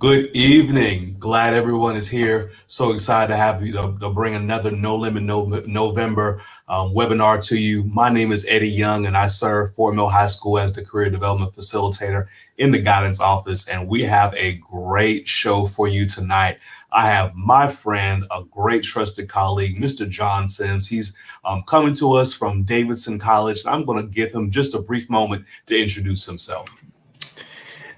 Good evening. Glad everyone is here. So excited to have you to bring another No Limit November webinar to you. My name is Eddie Young, and I serve Fort Mill High School as the Career Development Facilitator in the Guidance Office. And we have a great show for you tonight. I have my friend, a great trusted colleague, Mr. John Sims. He's coming to us from Davidson College. I'm going to give him just a brief moment to introduce himself.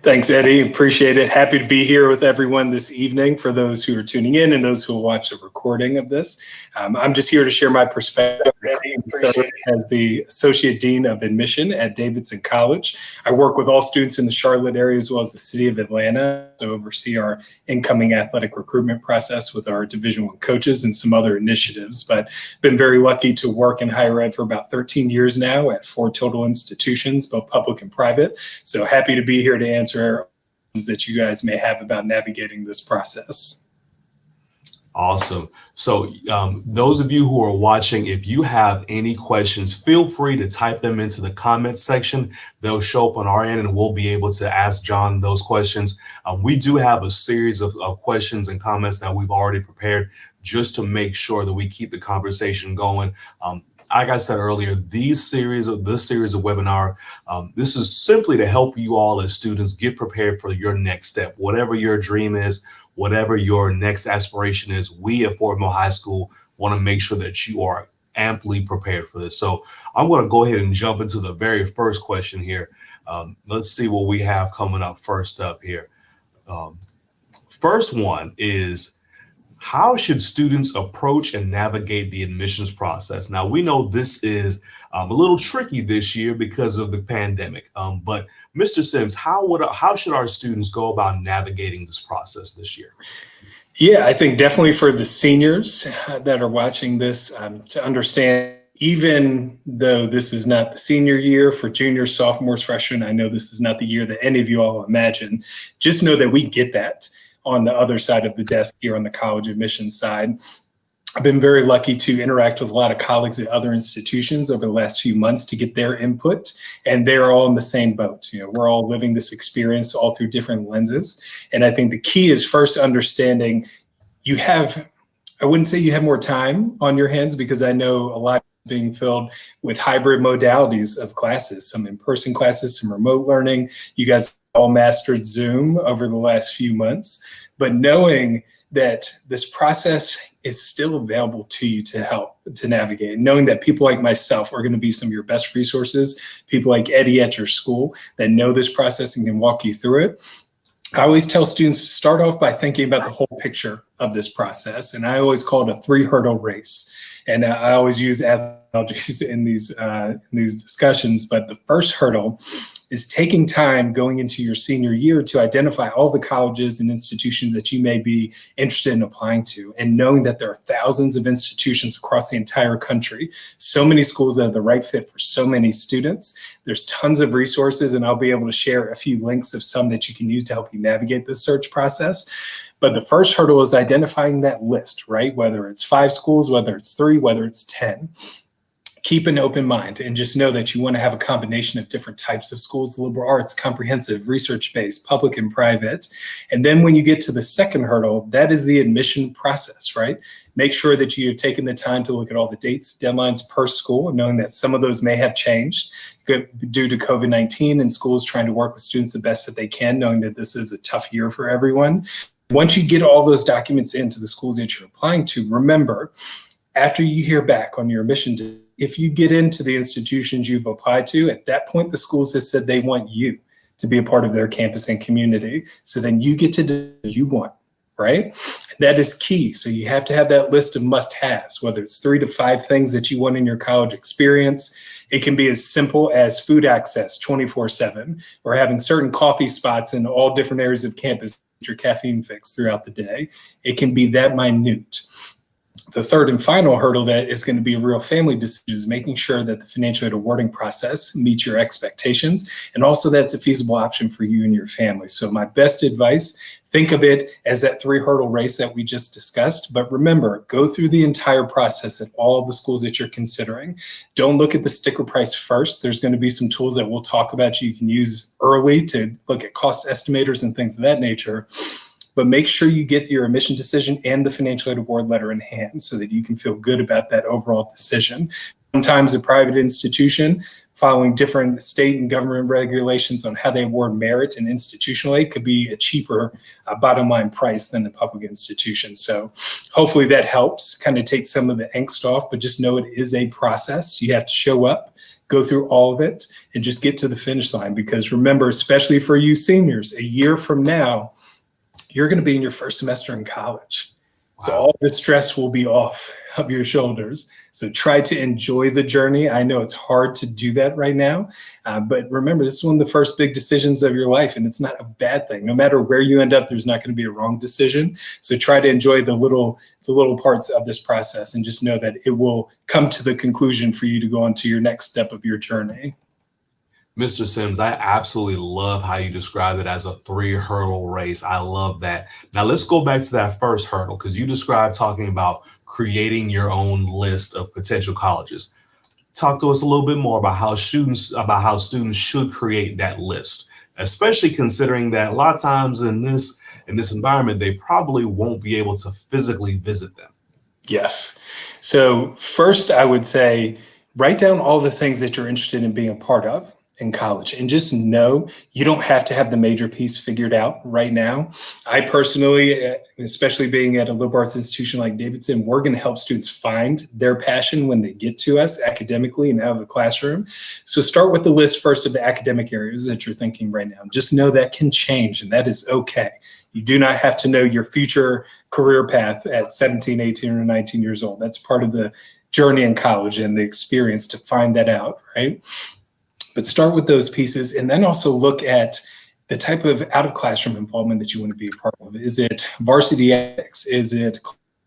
Thanks, Eddie. Appreciate it. Happy to be here with everyone this evening for those who are tuning in and those who will watch the recording of this. I'm just here to share my perspective as the Associate Dean of Admission at Davidson College. I work with all students in the Charlotte area as well as the city of Atlanta to oversee our incoming athletic recruitment process with our Division I coaches and some other initiatives. But been very lucky to work in higher ed for about 13 years now at 4 total institutions, both public and private. So happy to be here to answer that you guys may have about navigating this process. Awesome. So those of you who are watching, if you have any questions, feel free to type them into the comments section. They'll show up on our end and we'll be able to ask John those questions. We do have a series of questions and comments that we've already prepared just to make sure that we keep the conversation going. Like I said earlier, this series of webinar, this is simply to help you all as students get prepared for your next step. Whatever your dream is, whatever your next aspiration is, we at Fort Mill High School want to make sure that you are amply prepared for this. So I'm going to go ahead and jump into the very first question here. Let's see what we have coming up first up here. First one is, how should students approach and navigate the admissions process? Now, we know this is a little tricky this year because of the pandemic, but Mr. Sims, how should our students go about navigating this process this year? Yeah, I think definitely for the seniors that are watching this to understand, even though this is not the senior year for juniors, sophomores, freshmen, I know this is not the year that any of you all imagine. Just know that we get that on the other side of the desk here on the college admissions side. I've been very lucky to interact with a lot of colleagues at other institutions over the last few months to get their input, and they're all in the same boat. You know, we're all living this experience all through different lenses. And I think the key is first understanding I wouldn't say you have more time on your hands, because I know a lot being filled with hybrid modalities of classes, some in-person classes, some remote learning. You guys all mastered Zoom over the last few months, but knowing that this process is still available to you to help to navigate, knowing that people like myself are going to be some of your best resources, people like Eddie at your school that know this process and can walk you through it. I always tell students to start off by thinking about the whole picture of this process. And I always call it a 3-hurdle race. And I always use analogies in these discussions, but the first hurdle is taking time going into your senior year to identify all the colleges and institutions that you may be interested in applying to, and knowing that there are thousands of institutions across the entire country, so many schools that are the right fit for so many students. There's tons of resources, and I'll be able to share a few links of some that you can use to help you navigate this search process. But the first hurdle is identifying that list, right? Whether it's 5 schools, whether it's 3, whether it's 10. Keep an open mind and just know that you want to have a combination of different types of schools: liberal arts, comprehensive, research-based, public and private. And then when you get to the second hurdle, that is the admission process, right? Make sure that you have taken the time to look at all the dates, deadlines per school, knowing that some of those may have changed due to COVID-19 and schools trying to work with students the best that they can, knowing that this is a tough year for everyone. Once you get all those documents into the schools that you're applying to, remember, after you hear back on your admission, if you get into the institutions you've applied to, at that point, the schools have said they want you to be a part of their campus and community. So then you get to do what you want, right? And that is key. So you have to have that list of must-haves, whether it's 3 to 5 things that you want in your college experience. It can be as simple as food access 24/7, or having certain coffee spots in all different areas of campus, your caffeine fix throughout the day. It can be that minute. The third and final hurdle that is going to be a real family decision is making sure that the financial aid awarding process meets your expectations, and also that's a feasible option for you and your family. So my best advice, think of it as that 3-hurdle race that we just discussed. But remember, go through the entire process at all of the schools that you're considering. Don't look at the sticker price first. There's going to be some tools that we'll talk about you can use early to look at cost estimators and things of that nature. but make sure you get your admission decision and the financial aid award letter in hand so that you can feel good about that overall decision. Sometimes a private institution, following different state and government regulations on how they award merit and institutional aid, could be a cheaper bottom line price than the public institution. So hopefully that helps kind of take some of the angst off, but just know it is a process. You have to show up, go through all of it, and just get to the finish line. Because remember, especially for you seniors, a year from now, you're going to be in your first semester in college. So all the stress will be off of your shoulders. So try to enjoy the journey. I know it's hard to do that right now, but remember, this is one of the first big decisions of your life, and it's not a bad thing. No matter where you end up, there's not going to be a wrong decision. So try to enjoy the little parts of this process, and just know that it will come to the conclusion for you to go on to your next step of your journey. Mr. Sims, I absolutely love how you described it as a 3-hurdle race. I love that. Now let's go back to that first hurdle, because you described talking about creating your own list of potential colleges. Talk to us a little bit more about how students should create that list, especially considering that a lot of times in this environment, they probably won't be able to physically visit them. Yes. So first, I would say write down all the things that you're interested in being a part of in college, and just know you don't have to have the major piece figured out right now. I personally, especially being at a liberal arts institution like Davidson, we're going to help students find their passion when they get to us academically and out of the classroom. So start with the list first of the academic areas that you're thinking right now. Just know that can change, and that is okay. You do not have to know your future career path at 17, 18, or 19 years old. That's part of the journey in college and the experience to find that out, right? But start with those pieces, and then also look at the type of out-of-classroom involvement that you want to be a part of. Is it varsity athletics? Is it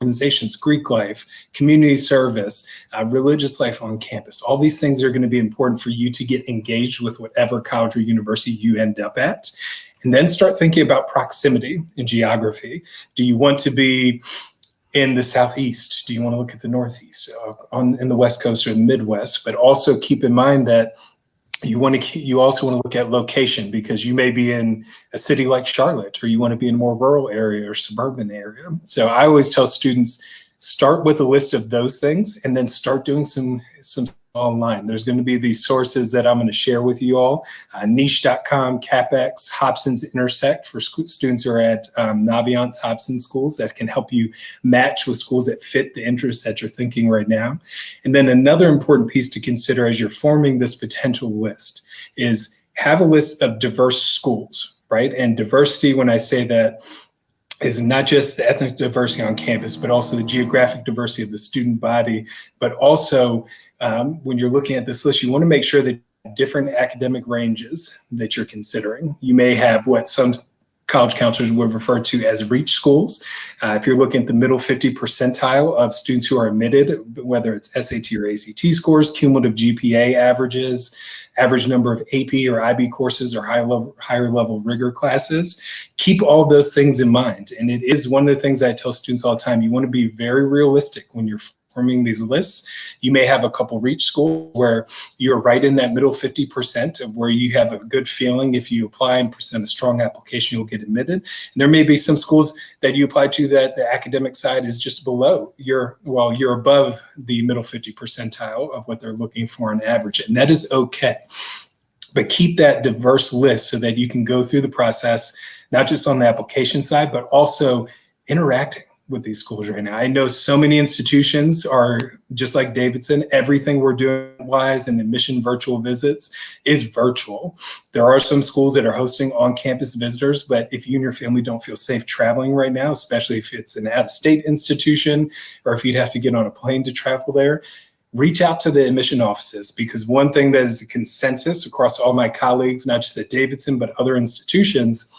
organizations, Greek life, community service, religious life on campus? All these things are going to be important for you to get engaged with whatever college or university you end up at. And then start thinking about proximity and geography. Do you want to be in the Southeast? Do you want to look at the Northeast, in the West Coast or the Midwest? But also keep in mind that you also want to look at location, because you may be in a city like Charlotte, or you want to be in a more rural area or suburban area. So I always tell students, start with a list of those things, and then start doing some online. There's going to be these sources that I'm going to share with you all, niche.com, CapEx, Hobson's Intersect for students who are at Naviance Hobson schools, that can help you match with schools that fit the interests that you're thinking right now. And then another important piece to consider as you're forming this potential list is have a list of diverse schools, right? And diversity, when I say that, is not just the ethnic diversity on campus, but also the geographic diversity of the student body. But also, when you're looking at this list, you want to make sure that different academic ranges that you're considering. You may have what some college counselors would refer to as reach schools. If you're looking at the middle 50 percentile of students who are admitted, whether it's SAT or ACT scores, cumulative GPA averages, average number of AP or IB courses, or higher level rigor classes, keep all those things in mind. And it is one of the things I tell students all the time. You want to be very realistic when you're forming these lists. You may have a couple reach schools where you're right in that middle 50% of where you have a good feeling if you apply and present a strong application, you'll get admitted. And there may be some schools that you apply to that the academic side is just below. You're above the middle 50 percentile of what they're looking for on average, and that is okay. But keep that diverse list so that you can go through the process, not just on the application side, but also interacting with these schools right now. I know so many institutions are just like Davidson. Everything we're doing wise and admission virtual visits is virtual. There are some schools that are hosting on-campus visitors, but if you and your family don't feel safe traveling right now, especially if it's an out-of-state institution or if you'd have to get on a plane to travel there, reach out to the admission offices, because one thing that is a consensus across all my colleagues, not just at Davidson, but other institutions,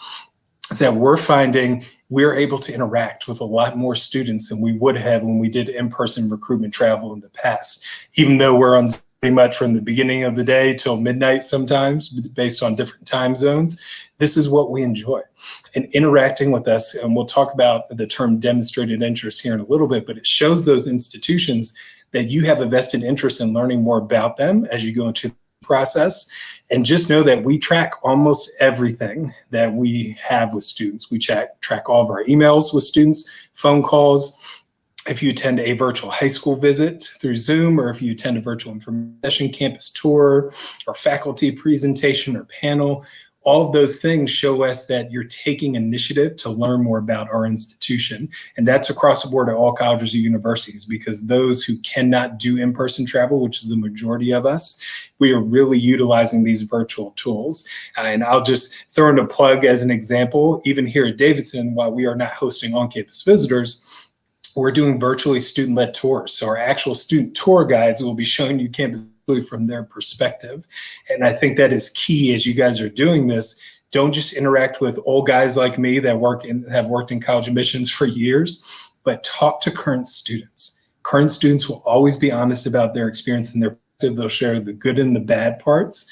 is that we're finding we're able to interact with a lot more students than we would have when we did in-person recruitment travel in the past, even though we're on pretty much from the beginning of the day till midnight sometimes based on different time zones. This is what we enjoy, and interacting with us. And we'll talk about the term demonstrated interest here in a little bit, but it shows those institutions that you have a vested interest in learning more about them as you go into process. And just know that we track almost everything that we have with students. We track all of our emails with students, phone calls. If you attend a virtual high school visit through Zoom, or if you attend a virtual information campus tour or faculty presentation or panel, all of those things show us that you're taking initiative to learn more about our institution. And that's across the board at all colleges or universities, because those who cannot do in-person travel, which is the majority of us, we are really utilizing these virtual tools. And I'll just throw in a plug as an example. Even here at Davidson, while we are not hosting on-campus visitors, we're doing virtually student-led tours. So our actual student tour guides will be showing you campus from their perspective. And I think that is key as you guys are doing this. Don't just interact with old guys like me that have worked in college admissions for years, but talk to current students. Current students will always be honest about their experience and their perspective. They'll share the good and the bad parts,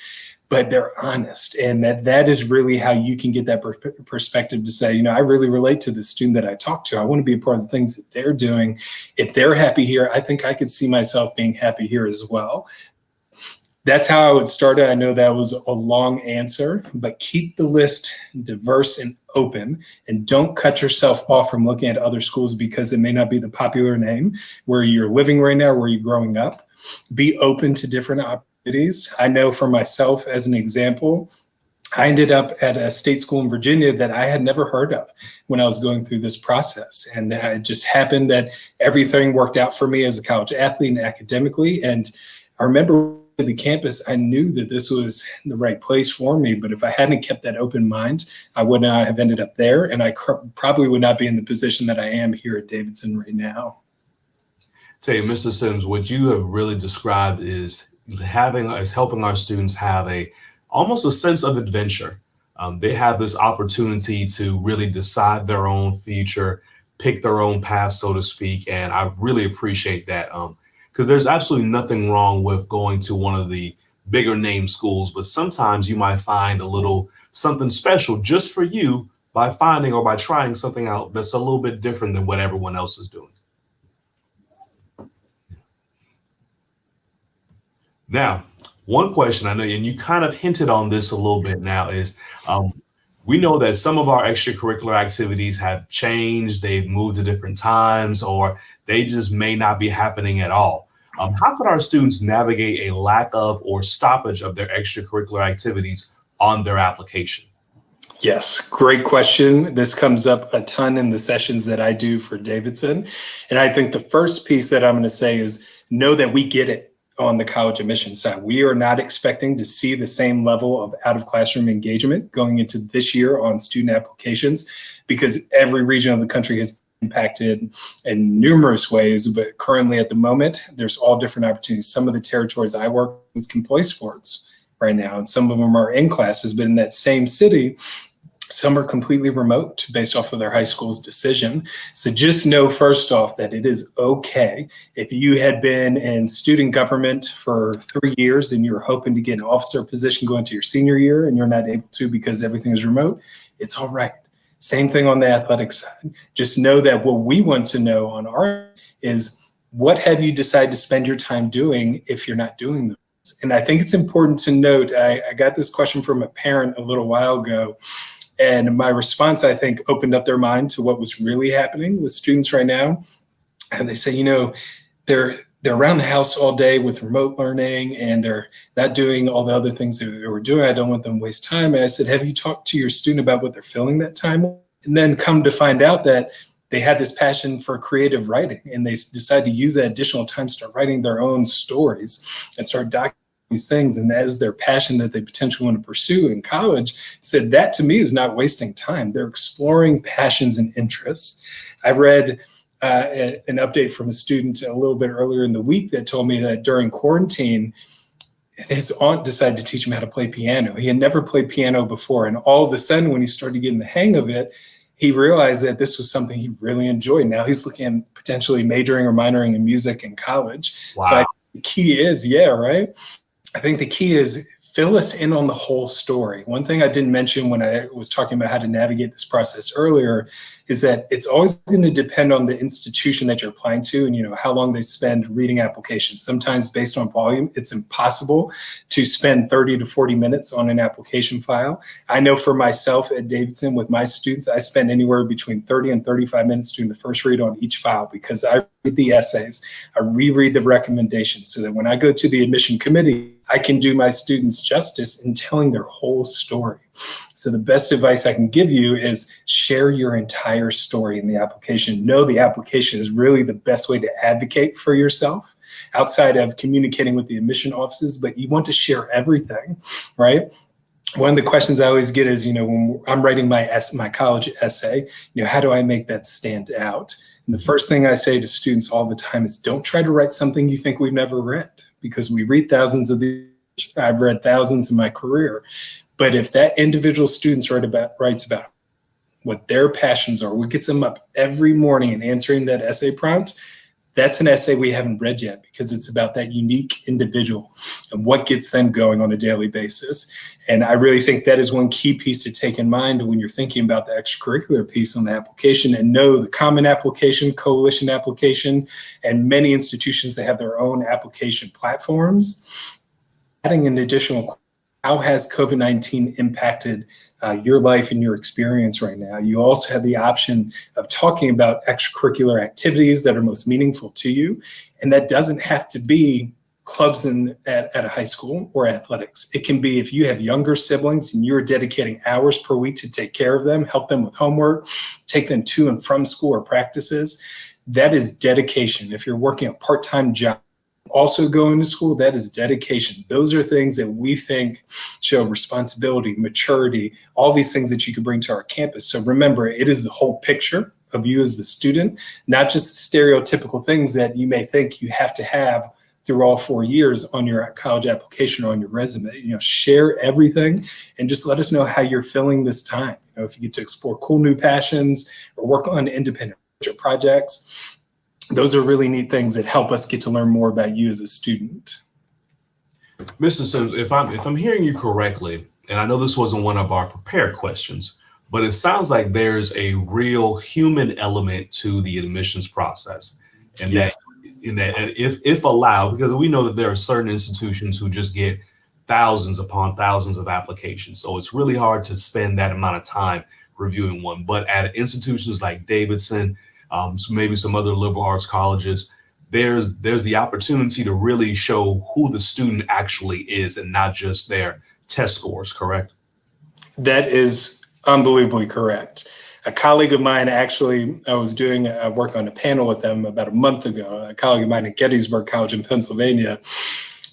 but they're honest. And that is really how you can get that perspective to say, I really relate to the student that I talk to. I want to be a part of the things that they're doing. If they're happy here, I think I could see myself being happy here as well. That's how I would start it. I know that was a long answer, but keep the list diverse and open, and don't cut yourself off from looking at other schools because it may not be the popular name where you're living right now, where you're growing up. Be open to different opportunities. I know for myself, as an example, I ended up at a state school in Virginia that I had never heard of when I was going through this process. And it just happened that everything worked out for me as a college athlete and academically. And I remember the campus, I knew that this was the right place for me, but if I hadn't kept that open mind, I would not have ended up there, and I probably would not be in the position that I am here at Davidson right now. Tell you, Mr. Sims, what you have really described is helping our students have almost a sense of adventure. They have this opportunity to really decide their own future, pick their own path, so to speak, and I really appreciate that. Because there's absolutely nothing wrong with going to one of the bigger name schools, but sometimes you might find a little something special just for you by finding or by trying something out that's a little bit different than what everyone else is doing. Now, one question I know, and you kind of hinted on this a little bit now, is we know that some of our extracurricular activities have changed, they've moved to different times, or they just may not be happening at all. How could our students navigate a lack of or stoppage of their extracurricular activities on their application? Yes, great question. This comes up a ton in the sessions that I do for Davidson. And I think the first piece that I'm going to say is know that we get it on the college admissions side. We are not expecting to see the same level of out of classroom engagement going into this year on student applications, because every region of the country has impacted in numerous ways, but currently at the moment, there's all different opportunities. Some of the territories I work with can play sports right now, and some of them are in classes, but in that same city, some are completely remote based off of their high school's decision. So just know first off that it is okay. If you had been in student government for 3 years and you're hoping to get an officer position going to your senior year and you're not able to because everything is remote, it's all right. Same thing on the athletic side. Just know that what we want to know on our is, what have you decided to spend your time doing if you're not doing this? And I think it's important to note, I got this question from a parent a little while ago, and my response, I think, opened up their mind to what was really happening with students right now. And they say, they're around the house all day with remote learning, and they're not doing all the other things that they were doing. I don't want them to waste time. And I said, have you talked to your student about what they're filling that time with? And then come to find out that they had this passion for creative writing, and they decided to use that additional time to start writing their own stories and start documenting these things. And that is their passion that they potentially want to pursue in college. Said that to me is not wasting time. They're exploring passions and interests. I read an update from a student a little bit earlier in the week that told me that during quarantine, his aunt decided to teach him how to play piano. He had never played piano before. And all of a sudden, when he started getting the hang of it, he realized that this was something he really enjoyed. Now he's looking at potentially majoring or minoring in music in college. Wow. So I think the key is, I think the key is fill us in on the whole story. One thing I didn't mention when I was talking about how to navigate this process earlier is that it's always going to depend on the institution that you're applying to and, how long they spend reading applications. Sometimes based on volume, it's impossible to spend 30 to 40 minutes on an application file. I know for myself at Davidson with my students, I spend anywhere between 30 and 35 minutes doing the first read on each file because I read the essays, I reread the recommendations so that when I go to the admission committee, I can do my students justice in telling their whole story. So the best advice I can give you is share your entire story in the application. Know the application is really the best way to advocate for yourself outside of communicating with the admission offices, but you want to share everything, right? One of the questions I always get is, when I'm writing my college essay, how do I make that stand out? And the first thing I say to students all the time is don't try to write something you think we've never read, because we read thousands of these. I've read thousands in my career. But if that individual student writes about what their passions are, what gets them up every morning and answering that essay prompt, that's an essay we haven't read yet because it's about that unique individual and what gets them going on a daily basis. And I really think that is one key piece to take in mind when you're thinking about the extracurricular piece on the application, and know the common application, coalition application, and many institutions that have their own application platforms. Adding an additional, how has COVID-19 impacted your life and your experience right now? You also have the option of talking about extracurricular activities that are most meaningful to you. And that doesn't have to be clubs at a high school or athletics. It can be if you have younger siblings and you're dedicating hours per week to take care of them, help them with homework, take them to and from school or practices. That is dedication. If you're working a part-time job, also going to school, that is dedication. Those are things that we think show responsibility, maturity, all these things that you can bring to our campus. So remember, it is the whole picture of you as the student, not just the stereotypical things that you may think you have to have through all 4 years on your college application or on your resume. Share everything and just let us know how you're feeling this time. If you get to explore cool new passions or work on independent projects, those are really neat things that help us get to learn more about you as a student. Mr. Sims, if I'm hearing you correctly, and I know this wasn't one of our prepared questions, but it sounds like there's a real human element to the admissions process, and Yes. that if allowed, because we know that there are certain institutions who just get thousands upon thousands of applications, so it's really hard to spend that amount of time reviewing one. But at institutions like Davidson, so maybe some other liberal arts colleges, there's the opportunity to really show who the student actually is and not just their test scores, correct? That is unbelievably correct. A colleague of mine, actually, I was doing work on a panel with them about a month ago, a colleague of mine at Gettysburg College in Pennsylvania,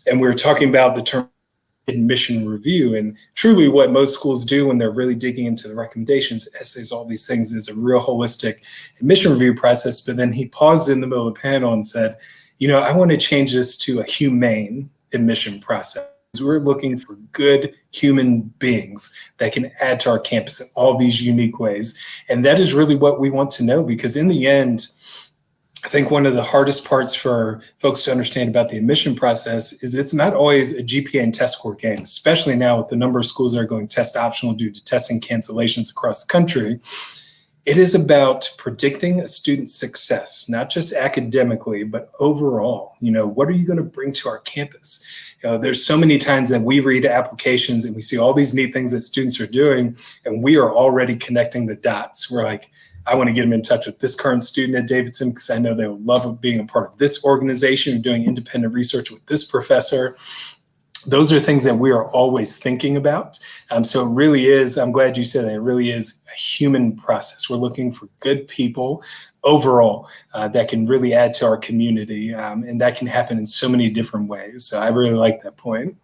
and we were talking about the term admission review. And truly what most schools do when they're really digging into the recommendations, essays, all these things, is a real holistic admission review process. But then he paused in the middle of the panel and said, I want to change this to a humane admission process. We're looking for good human beings that can add to our campus in all these unique ways. And that is really what we want to know, because in the end, I think one of the hardest parts for folks to understand about the admission process is it's not always a GPA and test score game, especially now with the number of schools that are going test optional due to testing cancellations across the country. It is about predicting a student's success, not just academically, but overall. What are you going to bring to our campus? There's so many times that we read applications and we see all these neat things that students are doing, and we are already connecting the dots. We're like, I want to get them in touch with this current student at Davidson because I know they will love being a part of this organization, doing independent research with this professor. Those are things that we are always thinking about. So it really is, I'm glad you said that, it really is a human process. We're looking for good people overall that can really add to our community. And that can happen in so many different ways. So I really like that point.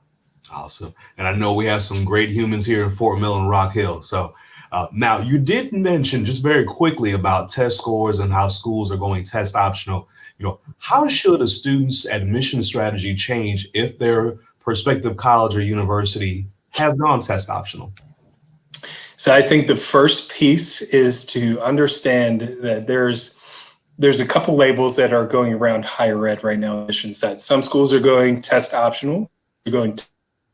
Awesome. And I know we have some great humans here in Fort Mill and Rock Hill. So now you did mention just very quickly about test scores and how schools are going test optional. How should a student's admission strategy change if their prospective college or university has gone test optional? So I think the first piece is to understand that there's a couple labels that are going around higher ed right now on the admission side. Some schools are going test optional, they're going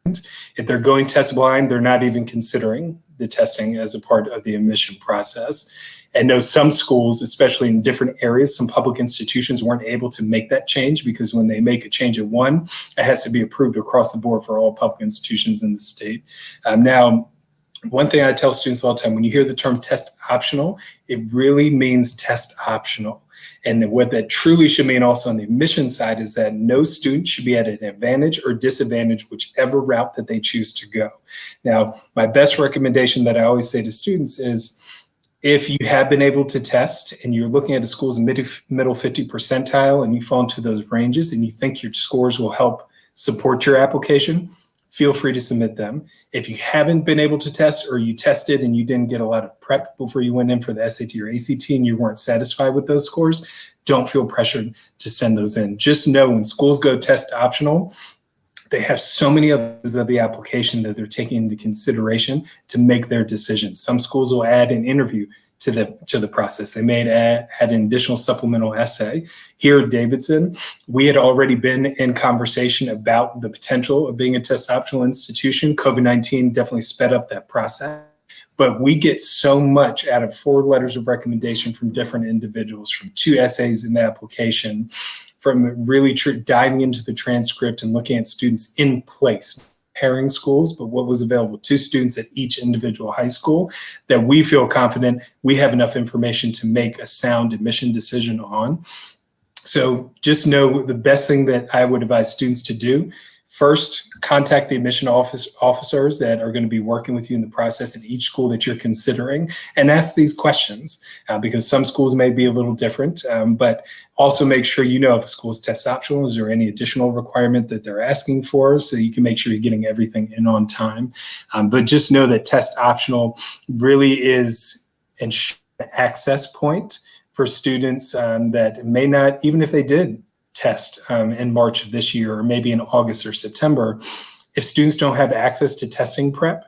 If they're going test blind, they're not even considering the testing as a part of the admission process. And know some schools, especially in different areas, some public institutions weren't able to make that change because when they make a change at one, it has to be approved across the board for all public institutions in the state. Now, one thing I tell students all the time, when you hear the term test optional, it really means test optional. And what that truly should mean also on the admission side is that no student should be at an advantage or disadvantage, whichever route that they choose to go. Now, my best recommendation that I always say to students is, if you have been able to test and you're looking at a school's middle 50 percentile and you fall into those ranges and you think your scores will help support your application, feel free to submit them. If you haven't been able to test or you tested and you didn't get a lot of prep before you went in for the SAT or ACT and you weren't satisfied with those scores, don't feel pressured to send those in. Just know when schools go test optional, they have so many others of the application that they're taking into consideration to make their decisions. Some schools will add an interview to the process. They may add an additional supplemental essay. Here at Davidson, we had already been in conversation about the potential of being a test optional institution. COVID-19 definitely sped up that process. But we get so much out of 4 letters of recommendation from different individuals, from 2 essays in the application, from really diving into the transcript and looking at students in place, pairing schools, but what was available to students at each individual high school, that we feel confident we have enough information to make a sound admission decision on. So just know the best thing that I would advise students to do: first, contact the admission officers that are going to be working with you in the process in each school that you're considering, and ask these questions because some schools may be a little different, but also make sure you know if a school is test optional, is there any additional requirement that they're asking for, so you can make sure you're getting everything in on time. But just know that test optional really is an access point for students that may not, even if they did test in March of this year, or maybe in August or September, if students don't have access to testing prep,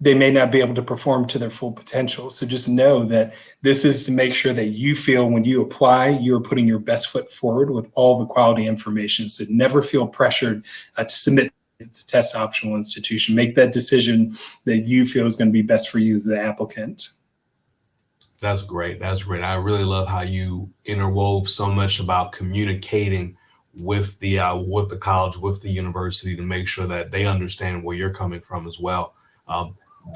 they may not be able to perform to their full potential. So just know that this is to make sure that you feel when you apply, you're putting your best foot forward with all the quality information. So never feel pressured to submit to a test optional institution. Make that decision that you feel is going to be best for you as the applicant. That's great. That's great. I really love how you interwove so much about communicating with the college, with the university, to make sure that they understand where you're coming from as well.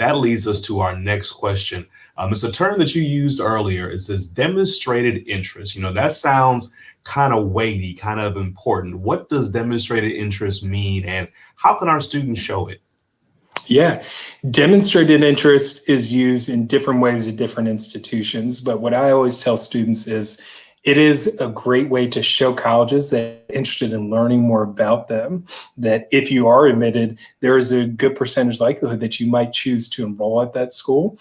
That leads us to our next question. It's a term that you used earlier. It says demonstrated interest. You know, that sounds kind of weighty, kind of important. What does demonstrated interest mean, and how can our students show it? Yeah, demonstrated interest is used in different ways at different institutions. But what I always tell students is it is a great way to show colleges that are interested in learning more about them, that if you are admitted, there is a good percentage likelihood that you might choose to enroll at that school.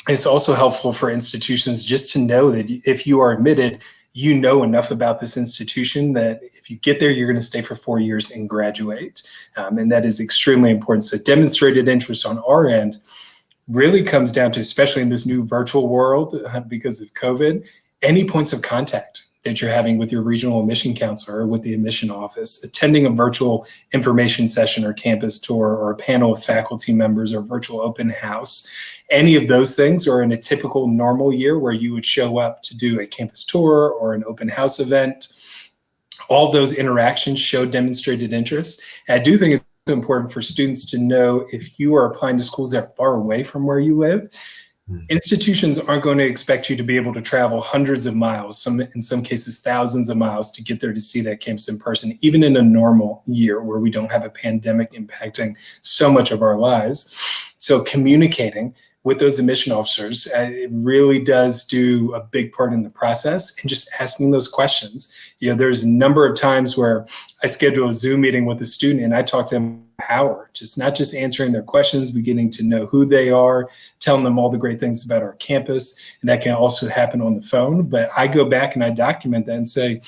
It's also helpful for institutions just to know that if you are admitted, you know enough about this institution that if you get there, you're going to stay for 4 years and graduate. And that is extremely important. So demonstrated interest on our end really comes down to, especially in this new virtual world because of COVID, any points of contact that you're having with your regional admission counselor or with the admission office, attending a virtual information session or campus tour or a panel of faculty members or virtual open house. Any of those things are in a typical normal year where you would show up to do a campus tour or an open house event. All those interactions show demonstrated interest. And I do think it's important for students to know if you are applying to schools that are far away from where you live, institutions aren't going to expect you to be able to travel hundreds of miles, in some cases thousands of miles, to get there to see that campus in person, even in a normal year where we don't have a pandemic impacting so much of our lives. So communicating with those admission officers, it really does do a big part in the process, and just asking those questions. You know, there's a number of times where I schedule a Zoom meeting with a student and I talk to them for an hour, just not just answering their questions, but getting to know who they are, telling them all the great things about our campus. And that can also happen on the phone. But I go back and I document that and say,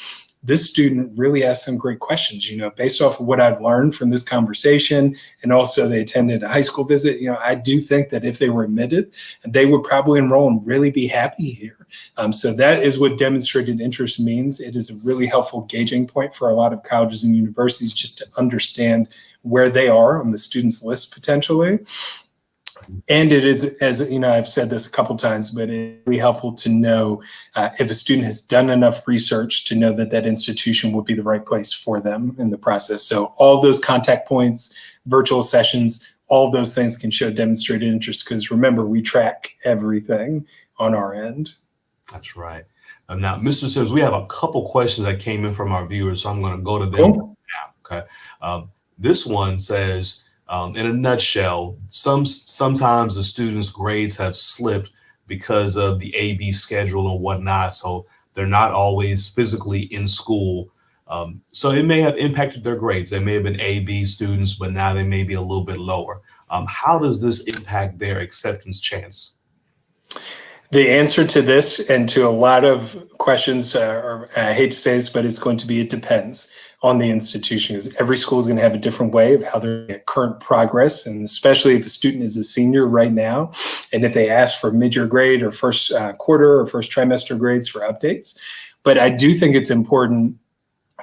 this student really asked some great questions, you know, based off of what I've learned from this conversation. And also they attended a high school visit. You know, I do think that if they were admitted, they would probably enroll and really be happy here. So that is what demonstrated interest means. It is a really helpful gauging point for a lot of colleges and universities just to understand where they are on the students list potentially. And it is, as you know, I've said this a couple times, but it's really helpful to know if a student has done enough research to know that that institution will be the right place for them in the process. So all those contact points, virtual sessions, all of those things can show demonstrated interest, because remember, we track everything on our end. That's right. Now, Mr. Sims, we have a couple questions that came in from our viewers, so I'm going to go to them Cool. now. Okay. This one says, in a nutshell, sometimes the students' grades have slipped because of the AB schedule and whatnot, so they're not always physically in school. So it may have impacted their grades. They may have been AB students, but now they may be a little bit lower. How does this impact their acceptance chance? The answer to this and to a lot of questions, or I hate to say this, but it's going to be, it depends on the institution, because every school is going to have a different way of how they're at current progress. And especially if a student is a senior right now, and if they ask for mid-year grade or first quarter or first trimester grades for updates. But I do think it's important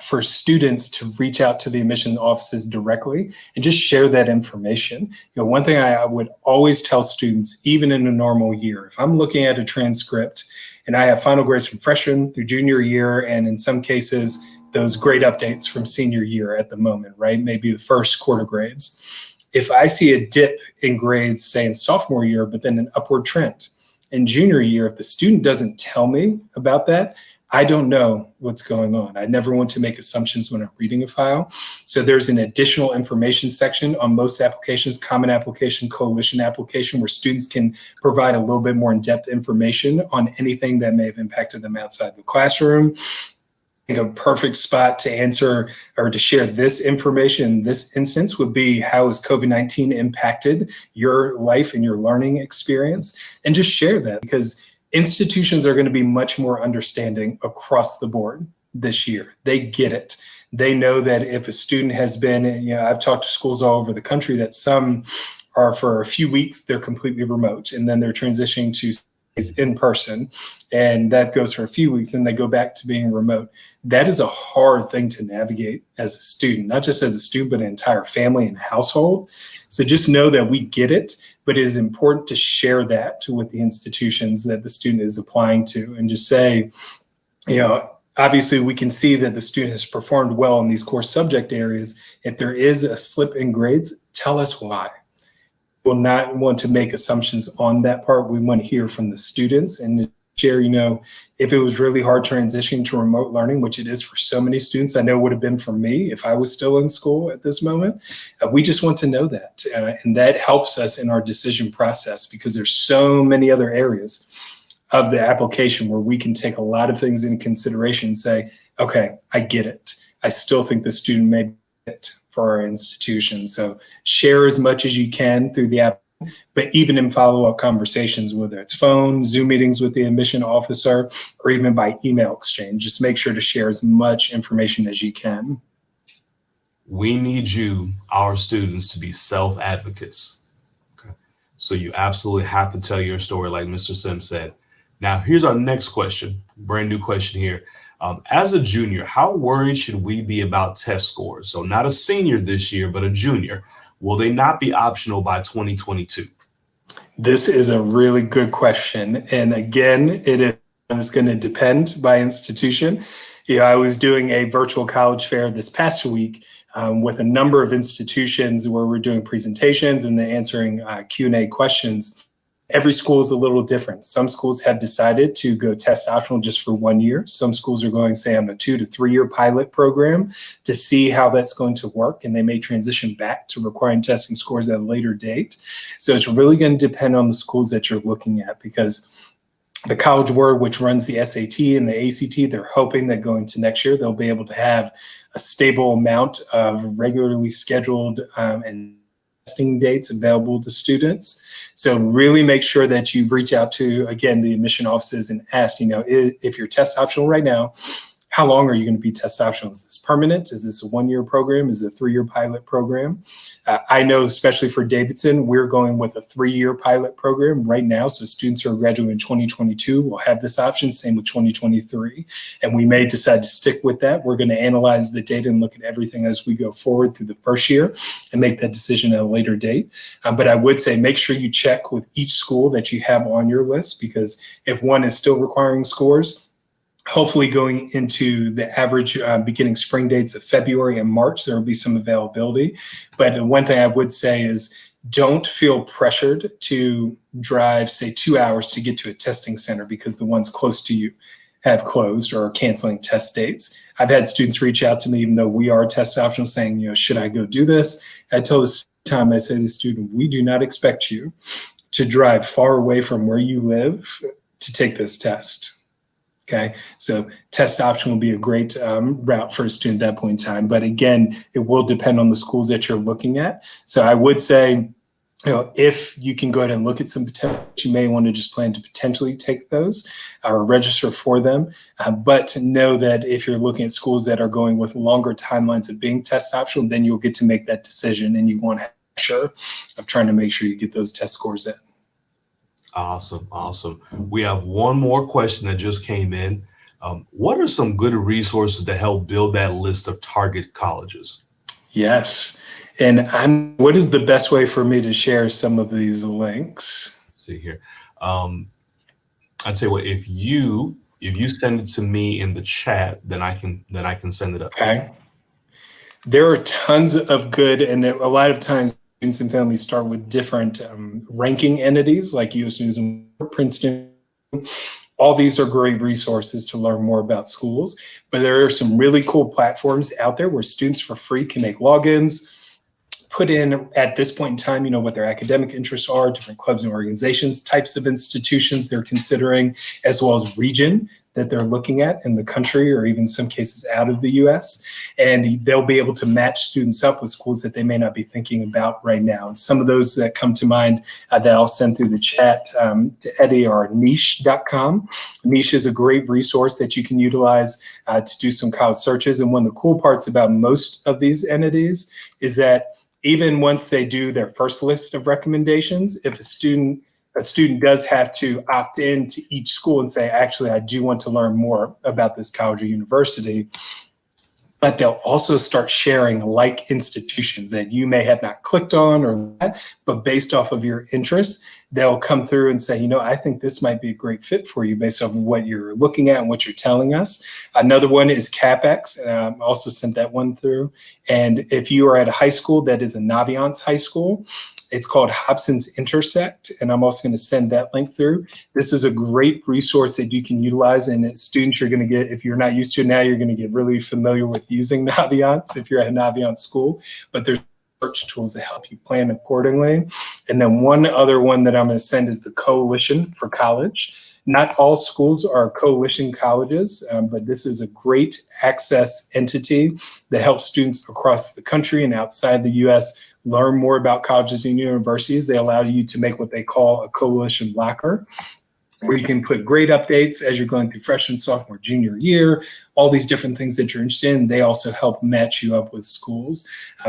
for students to reach out to the admission offices directly and just share that information. You know, one thing I would always tell students, even in a normal year, if I'm looking at a transcript and I have final grades from freshman through junior year, and in some cases, those grade updates from senior year at the moment, right? Maybe the first quarter grades. If I see a dip in grades, say in sophomore year, but then an upward trend in junior year, if the student doesn't tell me about that, I don't know what's going on. I never want to make assumptions when I'm reading a file. So there's an additional information section on most applications, Common Application, Coalition Application, where students can provide a little bit more in-depth information on anything that may have impacted them outside the classroom. I think a perfect spot to answer or to share this information in this instance would be, how has COVID-19 impacted your life and your learning experience? And just share that, because institutions are going to be much more understanding across the board this year. They get it. They know that if a student has been, you know, I've talked to schools all over the country that some are, for a few weeks, they're completely remote, and then they're transitioning to in person, and that goes for a few weeks, and they go back to being remote. That is a hard thing to navigate as a student, not just as a student, but an entire family and household. So just know that we get it, but it is important to share that with the institutions that the student is applying to, and just say, you know, obviously we can see that the student has performed well in these core subject areas. If there is a slip in grades, tell us why. We'll not want to make assumptions on that part. We want to hear from the students and share, you know, if it was really hard transitioning to remote learning, which it is for so many students. I know it would have been for me if I was still in school at this moment. We just want to know that. And that helps us in our decision process, because there's so many other areas of the application where we can take a lot of things into consideration and say, okay, I get it. I still think the student may be fit for our institution. So share as much as you can through the app, but even in follow-up conversations, whether it's phone, Zoom meetings with the admission officer, or even by email exchange, just make sure to share as much information as you can. We need you, our students, to be self-advocates. Okay. So you absolutely have to tell your story, like Mr. Sims said. Now, here's our next question, brand new question here. As a junior, how worried should we be about test scores? So not a senior this year, but a junior. Will they not be optional by 2022? This is a really good question. And again, it's going to depend by institution. You know, I was doing a virtual college fair this past week with a number of institutions where we're doing presentations and then answering Q&A questions. Every school is a little different. Some schools have decided to go test optional just for 1 year. Some schools are going, say, on a 2 to 3 year pilot program to see how that's going to work. And they may transition back to requiring testing scores at a later date. So it's really going to depend on the schools that you're looking at, because the College Board, which runs the SAT and the ACT, they're hoping that going to next year, they'll be able to have a stable amount of regularly scheduled and testing dates available to students. So really make sure that you reach out to, again, the admission offices and ask, you know, if you're test optional right now, how long are you going to be test optional? Is this permanent? Is this a 1-year program? Is it a 3-year pilot program? I know, especially for Davidson, we're going with a 3-year pilot program right now. So students who are graduating in 2022 will have this option, same with 2023. And we may decide to stick with that. We're going to analyze the data and look at everything as we go forward through the first year and make that decision at a later date. But I would say make sure you check with each school that you have on your list, because if one is still requiring scores, hopefully going into the average beginning spring dates of February and March, there will be some availability. But the one thing I would say is don't feel pressured to drive, say, 2 hours to get to a testing center because the ones close to you have closed or are canceling test dates. I've had students reach out to me, even though we are test optional, saying, should I go do this? I tell this time, I say to the student, we do not expect you to drive far away from where you live to take this test. Okay, so test option will be a great route for a student at that point in time. But again, it will depend on the schools that you're looking at. So I would say, if you can go ahead and look at some potential, you may want to just plan to potentially take those or register for them. But know that if you're looking at schools that are going with longer timelines of being test optional, then you'll get to make that decision, and you want to be sure of trying to make sure you get those test scores in. Awesome. Awesome. We have one more question that just came in. What are some good resources to help build that list of target colleges? Yes. And what is the best way for me to share some of these links? Let's see here. I'd say, well, if you send it to me in the chat, then I can send it up. Okay. There are tons of good, and a lot of times students and families start with different ranking entities like US News and Princeton. All these are great resources to learn more about schools, but there are some really cool platforms out there where students for free can make logins, put in at this point in time, what their academic interests are, different clubs and organizations, types of institutions they're considering, as well as region that they're looking at in the country, or even some cases out of the US. And they'll be able to match students up with schools that they may not be thinking about right now. And some of those that come to mind that I'll send through the chat to Eddie are niche.com. Niche is a great resource that you can utilize to do some college searches. And one of the cool parts about most of these entities is that even once they do their first list of recommendations, if a student does have to opt in to each school and say, actually, I do want to learn more about this college or university, but they'll also start sharing like institutions that you may have not clicked on or that, but based off of your interests, they'll come through and say, I think this might be a great fit for you based off of what you're looking at and what you're telling us. Another one is CapEx, and I also sent that one through. And if you are at a high school that is a Naviance high school, it's called Hobson's Intersect, and I'm also going to send that link through. This is a great resource that you can utilize, and students, you're going to get, if you're not used to it now, you're going to get really familiar with using Naviance if you're at a Naviance school, but there's search tools that help you plan accordingly. And then one other one that I'm going to send is the Coalition for College. Not all schools are coalition colleges, but this is a great access entity that helps students across the country and outside the US learn more about colleges and universities. They allow you to make what they call a coalition locker, where you can put grade updates as you're going through freshman, sophomore, junior year, all these different things that you're interested in. They also help match you up with schools.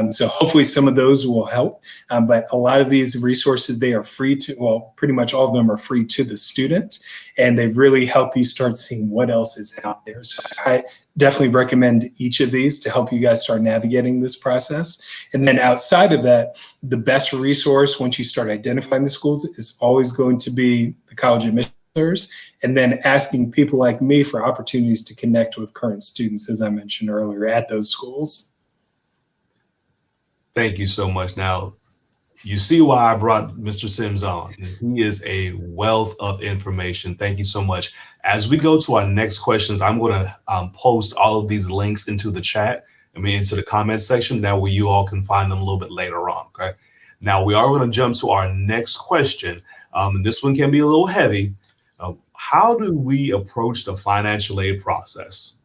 So hopefully some of those will help. But a lot of these resources, they are free to, well, pretty much all of them are free to the student, and they really help you start seeing what else is out there. So I definitely recommend each of these to help you guys start navigating this process. And then outside of that, the best resource once you start identifying the schools is always going to be the college admissions, and then asking people like me for opportunities to connect with current students, as I mentioned earlier, at those schools. Thank you so much. Now, you see why I brought Mr. Sims on. He is a wealth of information. Thank you so much. As we go to our next questions, I'm going to post all of these links into the chat, into the comment section. That way you all can find them a little bit later on, okay? Now, we are going to jump to our next question. And this one can be a little heavy. How do we approach the financial aid process?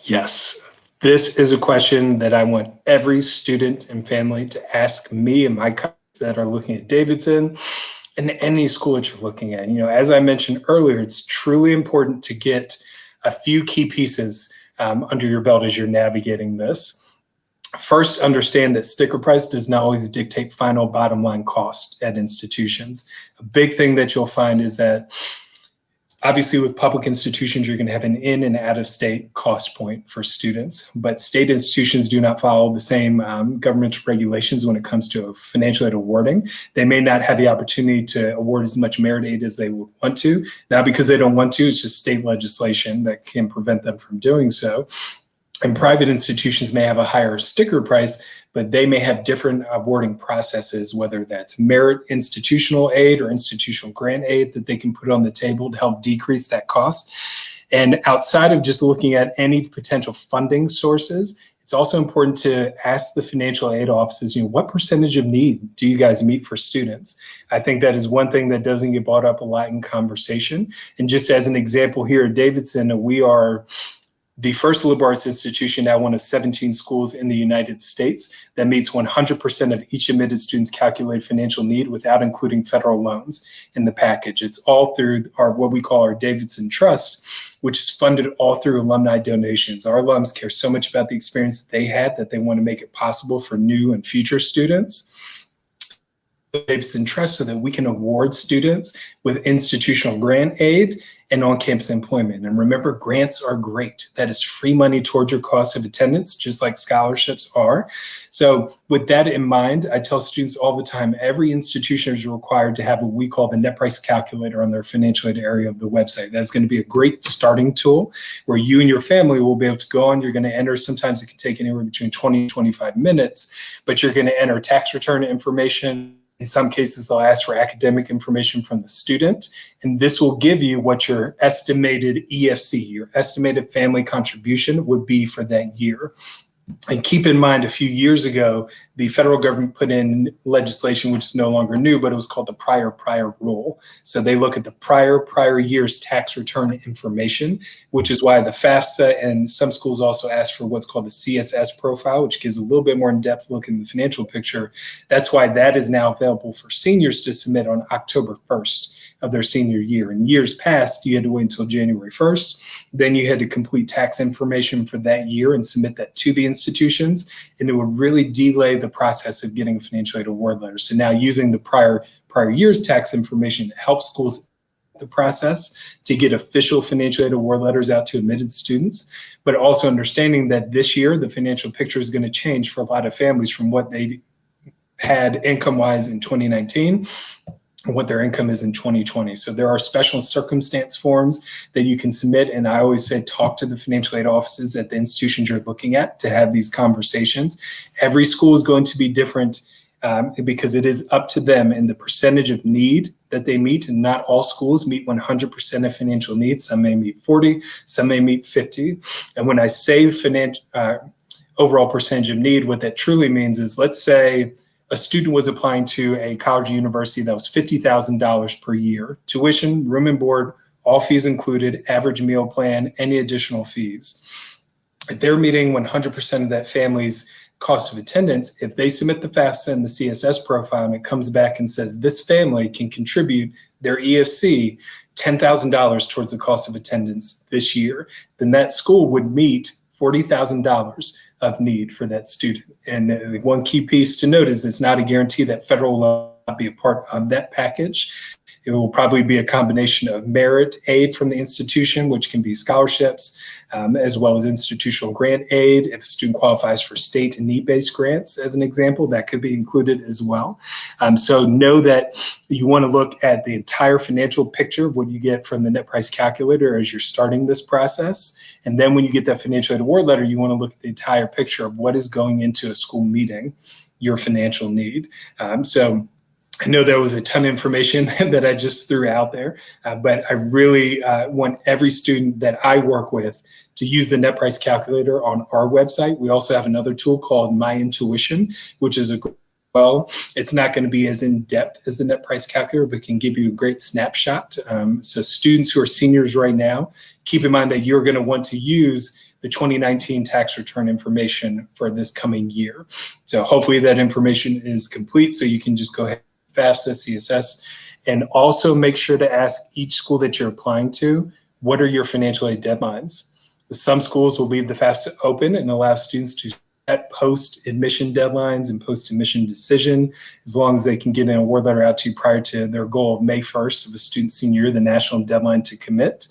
Yes, this is a question that I want every student and family to ask me and my colleagues that are looking at Davidson and any school that you're looking at. As I mentioned earlier, it's truly important to get a few key pieces under your belt as you're navigating this. First, understand that sticker price does not always dictate final bottom line cost at institutions. A big thing that you'll find is that obviously with public institutions, you're going to have an in and out of state cost point for students, but state institutions do not follow the same government regulations when it comes to financial aid awarding. They may not have the opportunity to award as much merit aid as they would want to. Not because they don't want to, it's just state legislation that can prevent them from doing so. And private institutions may have a higher sticker price, but they may have different awarding processes, whether that's merit institutional aid or institutional grant aid that they can put on the table to help decrease that cost. And outside of just looking at any potential funding sources, it's also important to ask the financial aid offices, what percentage of need do you guys meet for students? I think that is one thing that doesn't get brought up a lot in conversation. And just as an example here at Davidson, we are the first liberal arts institution, now one of 17 schools in the United States, that meets 100% of each admitted student's calculated financial need without including federal loans in the package. It's all through what we call our Davidson Trust, which is funded all through alumni donations. Our alums care so much about the experience that they had that they want to make it possible for new and future students. Davidson Trust so that we can award students with institutional grant aid and on-campus employment. And remember, grants are great. That is free money towards your cost of attendance, just like scholarships are. So with that in mind, I tell students all the time, every institution is required to have what we call the net price calculator on their financial aid area of the website. That's going to be a great starting tool where you and your family will be able to go on. You're going to enter, sometimes it can take anywhere between 20 and 25 minutes, but you're going to enter tax return information. In some cases, they'll ask for academic information from the student, and this will give you what your estimated EFC, your estimated family contribution, would be for that year. And keep in mind, a few years ago, the federal government put in legislation, which is no longer new, but it was called the prior rule. So they look at the prior year's tax return information, which is why the FAFSA and some schools also ask for what's called the CSS profile, which gives a little bit more in-depth look in the financial picture. That's why that is now available for seniors to submit on October 1st of their senior year. In years past, you had to wait until January 1st. Then you had to complete tax information for that year and submit that to the institutions, and it would really delay the process of getting a financial aid award letter. So now using the prior year's tax information helps schools the process to get official financial aid award letters out to admitted students, but also understanding that this year the financial picture is going to change for a lot of families from what they had income-wise in 2019 and what their income is in 2020. So there are special circumstance forms that you can submit. And I always say, talk to the financial aid offices at the institutions you're looking at to have these conversations. Every school is going to be different because it is up to them and the percentage of need that they meet. And not all schools meet 100% of financial needs. Some may meet 40, some may meet 50. And when I say overall percentage of need, what that truly means is, let's say a student was applying to a college or university that was $50,000 per year, tuition, room and board, all fees included, average meal plan, any additional fees. If they're meeting 100% of that family's cost of attendance, if they submit the FAFSA and the CSS profile and it comes back and says this family can contribute their EFC $10,000 towards the cost of attendance this year, then that school would meet $40,000 of need for that student. And one key piece to note is it's not a guarantee that federal loan will be a part of that package. It will probably be a combination of merit aid from the institution, which can be scholarships, as well as institutional grant aid. If a student qualifies for state and need-based grants, as an example, that could be included as well. So know that you want to look at the entire financial picture of what you get from the net price calculator as you're starting this process. And then when you get that financial aid award letter, you want to look at the entire picture of what is going into a school meeting your financial need. So I know there was a ton of information that I just threw out there, but I really want every student that I work with to use the net price calculator on our website. We also have another tool called My Intuition, which is it's not going to be as in-depth as the net price calculator, but can give you a great snapshot. So students who are seniors right now, keep in mind that you're going to want to use the 2019 tax return information for this coming year. So hopefully that information is complete, so you can just go ahead FAFSA, CSS, and also make sure to ask each school that you're applying to, what are your financial aid deadlines? Some schools will leave the FAFSA open and allow students to set post-admission deadlines and post-admission decision, as long as they can get an award letter out to you prior to their goal of May 1st of a student's senior year, the national deadline to commit.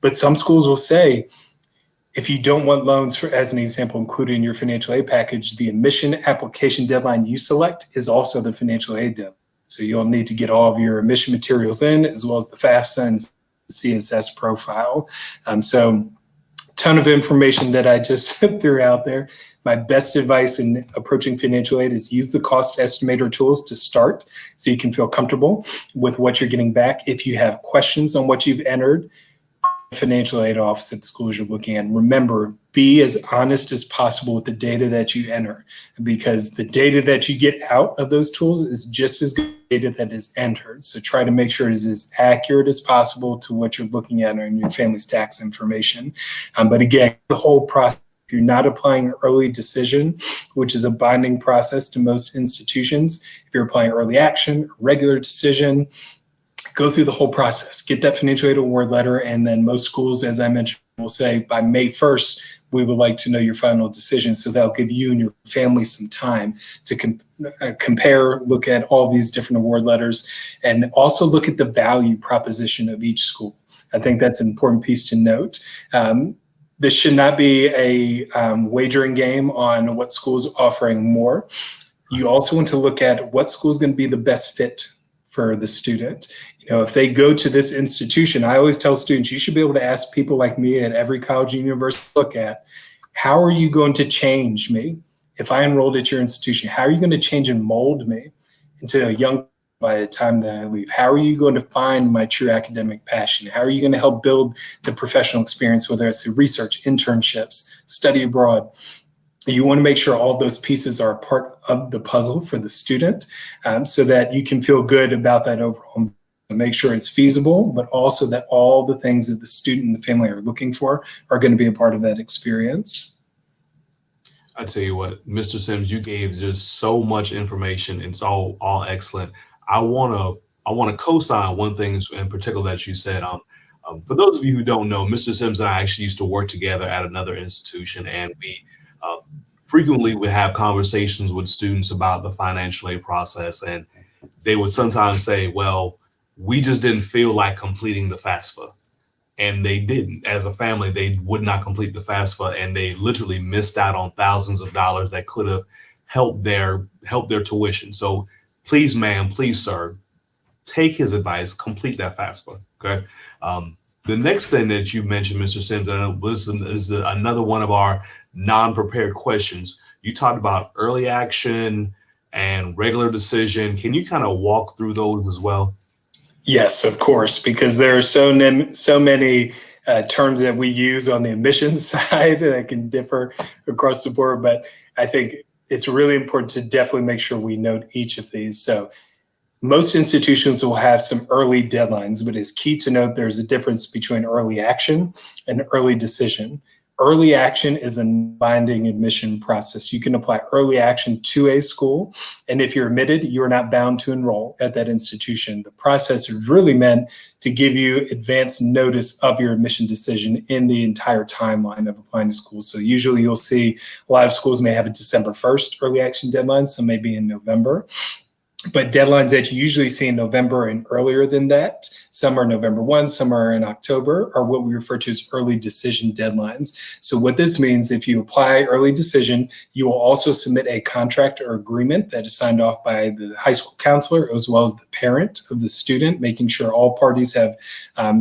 But some schools will say, if you don't want loans, for, as an example, included in your financial aid package, the admission application deadline you select is also the financial aid deadline. So you'll need to get all of your admission materials in, as well as the FAFSA and CSS profile. So ton of information that I just threw out there. My best advice in approaching financial aid is use the cost estimator tools to start so you can feel comfortable with what you're getting back. If you have questions on what you've entered, financial aid office at the schools you're looking at. Remember, be as honest as possible with the data that you enter, because the data that you get out of those tools is just as good data that is entered. So try to make sure it is as accurate as possible to what you're looking at in your family's tax information. But again, the whole process, if you're not applying early decision, which is a binding process to most institutions, if you're applying early action, regular decision, go through the whole process, get that financial aid award letter, and then most schools, as I mentioned, will say by May 1st, we would like to know your final decision. So that'll give you and your family some time to compare, look at all these different award letters, and also look at the value proposition of each school. I think that's an important piece to note. This should not be a wagering game on what school's offering more. You also want to look at what school is going to be the best fit for the student. You know, if they go to this institution, I always tell students, you should be able to ask people like me at every college and university, look at, how are you going to change me? If I enrolled at your institution, how are you going to change and mold me into a young by the time that I leave? How are you going to find my true academic passion? How are you going to help build the professional experience, whether it's through research, internships, study abroad? You want to make sure all those pieces are a part of the puzzle for the student, so that you can feel good about that overall. Make sure it's feasible, but also that all the things that the student and the family are looking for are going to be a part of that experience. I tell you what, Mr. Sims, you gave just so much information. It's all excellent. I wanna co-sign one thing in particular that you said. For those of you who don't know, Mr. Sims and I actually used to work together at another institution, and we frequently would have conversations with students about the financial aid process, and they would sometimes say, well, we just didn't feel like completing the FAFSA. And they didn't. As a family, they would not complete the FAFSA, and they literally missed out on thousands of dollars that could have helped their tuition. So please, ma'am, please, sir, take his advice, complete that FAFSA. Okay. The next thing that you mentioned, Mr. Sims, is another one of our non-prepared questions. You talked about early action and regular decision. Can you kind of walk through those as well? Yes, of course, because there are so many terms that we use on the admissions side that can differ across the board. But I think it's really important to definitely make sure we note each of these. So most institutions will have some early deadlines, but it's key to note there's a difference between early action and early decision. Early action is a binding admission process. You can apply early action to a school, and if you're admitted, you're not bound to enroll at that institution. The process is really meant to give you advance notice of your admission decision in the entire timeline of applying to school. So usually you'll see a lot of schools may have a December 1st early action deadline, some may be in November. But deadlines that you usually see in November and earlier than that, some are November 1, some are in October, are what we refer to as early decision deadlines. So what this means, if you apply early decision, you will also submit a contract or agreement that is signed off by the high school counselor as well as the parent of the student, making sure all parties have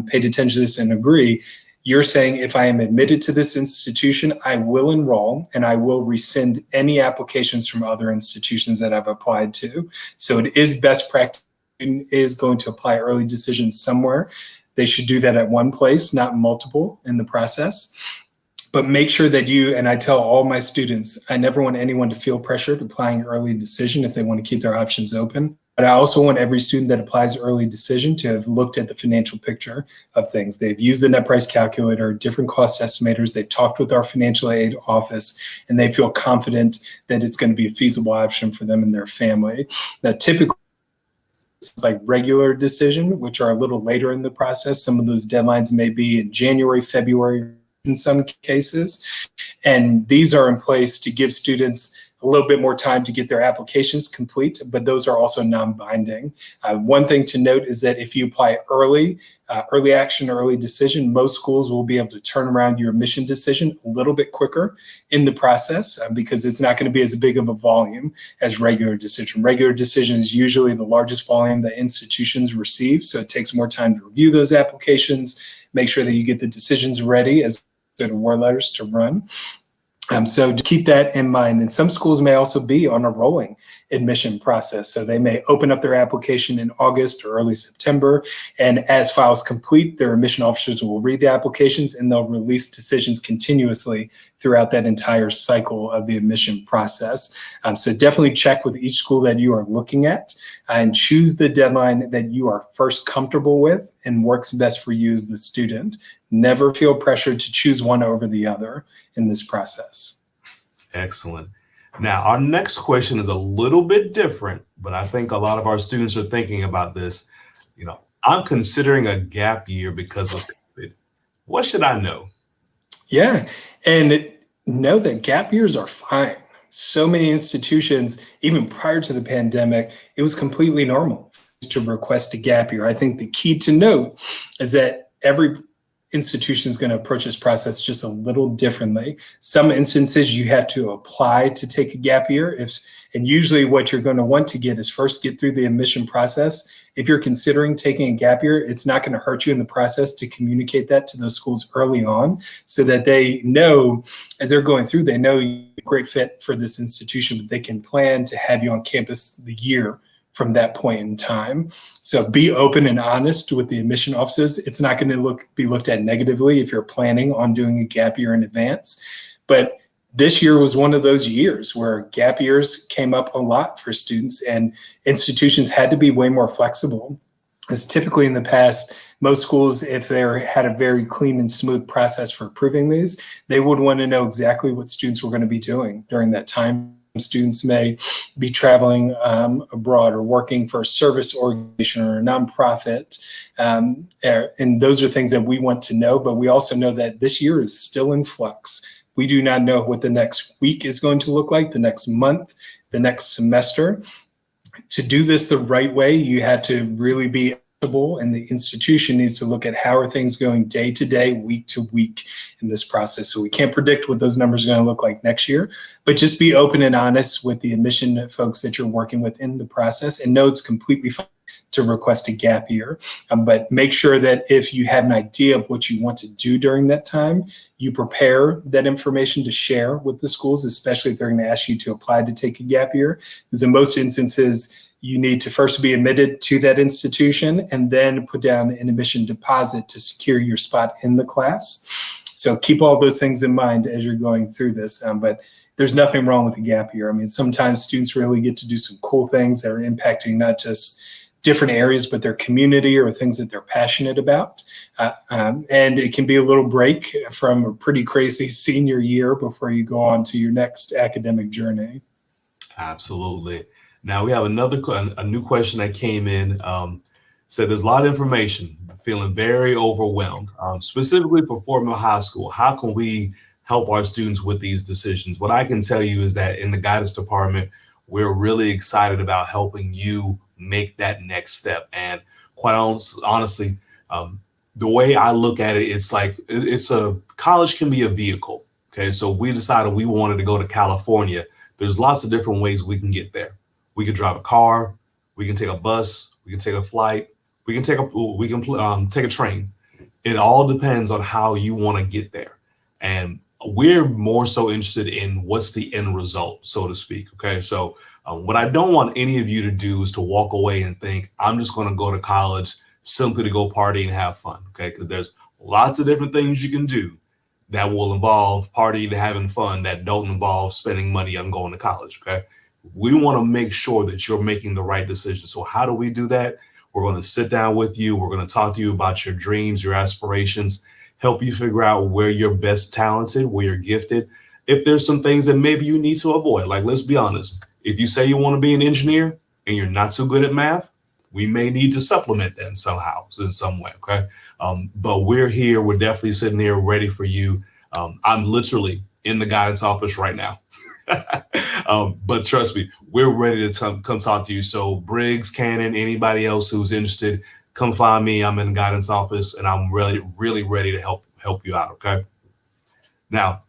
paid attention to this and agree. You're saying, if I am admitted to this institution, I will enroll and I will rescind any applications from other institutions that I've applied to. So it is best practice. Student is going to apply early decision somewhere. They should do that at one place, not multiple in the process. But make sure that you, and I tell all my students, I never want anyone to feel pressured applying early decision if they want to keep their options open. But I also want every student that applies early decision to have looked at the financial picture of things. They've used the net price calculator, different cost estimators. They've talked with our financial aid office, and they feel confident that it's going to be a feasible option for them and their family. Now, typically, it's like regular decision, which are a little later in the process. Some of those deadlines may be in January, February, in some cases. And these are in place to give students a little bit more time to get their applications complete, but those are also non-binding. One thing to note is that if you apply early action, early decision, most schools will be able to turn around your admission decision a little bit quicker in the process because it's not going to be as big of a volume as regular decision. Regular decision is usually the largest volume that institutions receive, so it takes more time to review those applications, make sure that you get the decisions ready as award letters to run. So just keep that in mind. And some schools may also be on a rolling admission process. So they may open up their application in August or early September. And as files complete, their admission officers will read the applications and they'll release decisions continuously throughout that entire cycle of the admission process. So definitely check with each school that you are looking at and choose the deadline that you are first comfortable with and works best for you as the student. Never feel pressured to choose one over the other in this process. Excellent. Now, our next question is a little bit different, but I think a lot of our students are thinking about this. I'm considering a gap year because of COVID. What should I know? Yeah, and know that gap years are fine. So many institutions, even prior to the pandemic, it was completely normal to request a gap year. I think the key to note is that every institution is going to approach this process just a little differently. Some instances you have to apply to take a gap year, and usually what you're going to want to get is first get through the admission process. If you're considering taking a gap year, it's not going to hurt you in the process to communicate that to those schools early on so that they know as they're going through, they know you're a great fit for this institution, but they can plan to have you on campus the year from that point in time. So be open and honest with the admission offices. It's not going to be looked at negatively if you're planning on doing a gap year in advance. But this year was one of those years where gap years came up a lot for students and institutions had to be way more flexible. As typically in the past, most schools, if they had a very clean and smooth process for approving these, they would want to know exactly what students were going to be doing during that time. Students may be traveling abroad or working for a service organization or a nonprofit. And those are things that we want to know, but we also know that this year is still in flux. We do not know what the next week is going to look like, the next month, the next semester. To do this the right way, you have to really be and the institution needs to look at how are things going day to day, week to week in this process. So we can't predict what those numbers are going to look like next year, but just be open and honest with the admission folks that you're working with in the process and know it's completely fine to request a gap year. But make sure that if you have an idea of what you want to do during that time, you prepare that information to share with the schools, especially if they're going to ask you to apply to take a gap year. Because in most instances, you need to first be admitted to that institution and then put down an admission deposit to secure your spot in the class. So keep all those things in mind as you're going through this. But there's nothing wrong with a gap year. I mean, sometimes students really get to do some cool things that are impacting not just different areas, but their community or things that they're passionate about. And it can be a little break from a pretty crazy senior year before you go on to your next academic journey. Absolutely. Now we have a new question that came in. Said there's a lot of information, feeling very overwhelmed. Specifically for Fort Mill High School, how can we help our students with these decisions? What I can tell you is that in the guidance department, we're really excited about helping you make that next step. And quite honestly, the way I look at it, it's a college can be a vehicle. Okay, so if we decided we wanted to go to California, there's lots of different ways we can get there. We can drive a car, we can take a bus, we can take a flight, we can take a train. It all depends on how you want to get there. And we're more so interested in what's the end result, so to speak. Okay, so what I don't want any of you to do is to walk away and think, I'm just going to go to college simply to go party and have fun. Okay, because there's lots of different things you can do that will involve partying and having fun that don't involve spending money on going to college. Okay. We want to make sure that you're making the right decision. So how do we do that? We're going to sit down with you. We're going to talk to you about your dreams, your aspirations, help you figure out where you're best talented, where you're gifted. If there's some things that maybe you need to avoid, like let's be honest, if you say you want to be an engineer and you're not so good at math, we may need to supplement that somehow, in some way. Okay. But we're here. We're definitely sitting here ready for you. I'm literally in the guidance office right now. But trust me, we're ready to come talk to you. So Briggs, Cannon, anybody else who's interested, come find me. I'm in the guidance office, and I'm really, really ready to help you out. Okay. Now,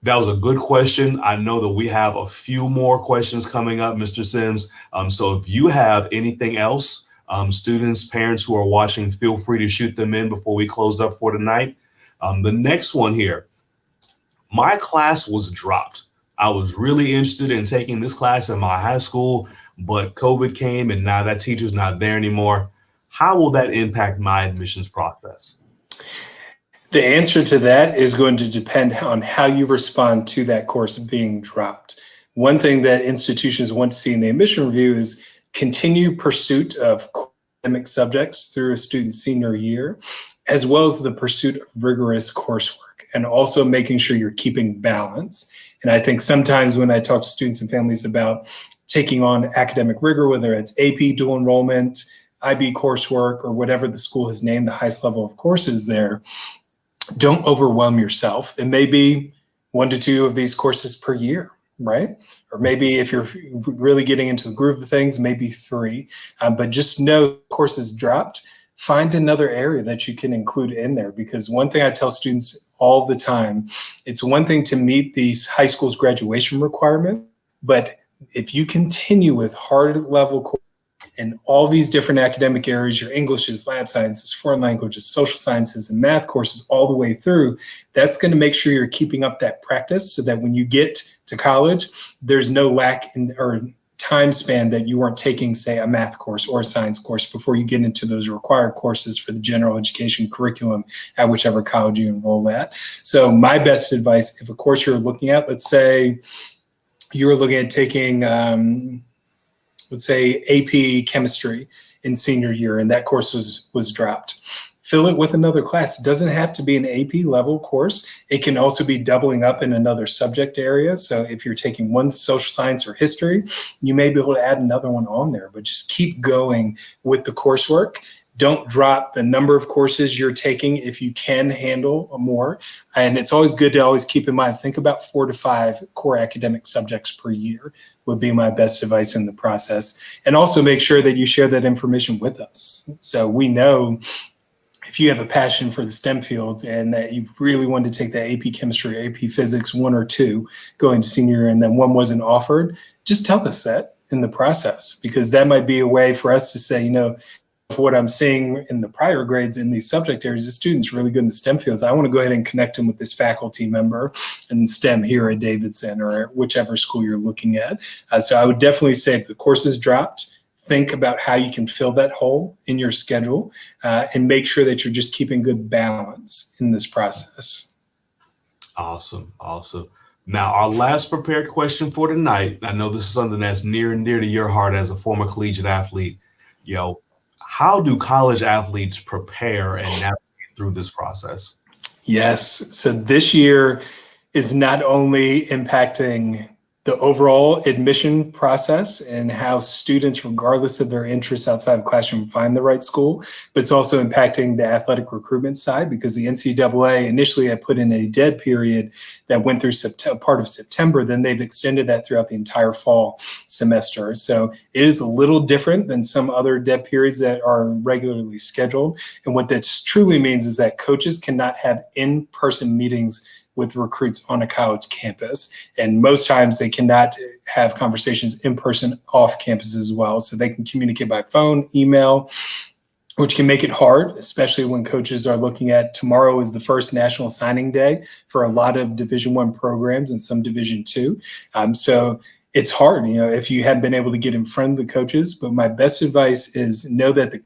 that was a good question. I know that we have a few more questions coming up, Mr. Sims. So if you have anything else, students, parents who are watching, feel free to shoot them in before we close up for tonight. The next one here, my class was dropped. I was really interested in taking this class in my high school, but COVID came and now that teacher's not there anymore. How will that impact my admissions process? The answer to that is going to depend on how you respond to that course being dropped. One thing that institutions want to see in the admission review is continued pursuit of academic subjects through a student's senior year, as well as the pursuit of rigorous coursework, and also making sure you're keeping balance. And I think sometimes when I talk to students and families about taking on academic rigor, whether it's AP dual enrollment, IB coursework, or whatever the school has named the highest level of courses there, don't overwhelm yourself. It may be 1 to 2 of these courses per year, right? Or maybe if you're really getting into the groove of things, maybe 3. But just know courses dropped. Find another area that you can include in there, because one thing I tell students all the time, it's one thing to meet these high school's graduation requirement, but if you continue with hard level courses in all these different academic areas, your Englishes, lab sciences, foreign languages, social sciences, and math courses all the way through, that's going to make sure you're keeping up that practice so that when you get to college, there's no lack in or time span that you weren't taking, say, a math course or a science course before you get into those required courses for the general education curriculum at whichever college you enroll at. So my best advice, if a course you're looking at, let's say you're looking at taking let's say AP chemistry in senior year, and that course was dropped. Fill it with another class. It doesn't have to be an AP level course. It can also be doubling up in another subject area. So if you're taking one social science or history, you may be able to add another one on there, but just keep going with the coursework. Don't drop the number of courses you're taking if you can handle more. And it's always good to always keep in mind, think about 4 to 5 core academic subjects per year would be my best advice in the process. And also make sure that you share that information with us. So we know if you have a passion for the STEM fields and that you've really wanted to take that AP chemistry, AP physics 1 or 2 going to senior year and then one wasn't offered, just tell us that in the process, because that might be a way for us to say, you know, for what I'm seeing in the prior grades in these subject areas, the student's really good in the STEM fields. I want to go ahead and connect them with this faculty member in STEM here at Davidson or whichever school you're looking at. So I would definitely say if the course is dropped, think about how you can fill that hole in your schedule and make sure that you're just keeping good balance in this process. Awesome. Awesome. Now, our last prepared question for tonight. I know this is something that's near and dear to your heart as a former collegiate athlete. You know, how do college athletes prepare and navigate through this process? Yes. So this year is not only impacting the overall admission process and how students, regardless of their interests outside of classroom, find the right school, but it's also impacting the athletic recruitment side because the NCAA initially had put in a dead period that went through part of September. Then they've extended that throughout the entire fall semester. So it is a little different than some other dead periods that are regularly scheduled. And what that truly means is that coaches cannot have in-person meetings with recruits on a college campus. And most times they cannot have conversations in person off campus as well. So they can communicate by phone, email, which can make it hard, especially when coaches are looking at tomorrow is the first national signing day for a lot of Division I programs and some Division II. So it's hard, you know, if you haven't been able to get in front of the coaches. But my best advice is know that the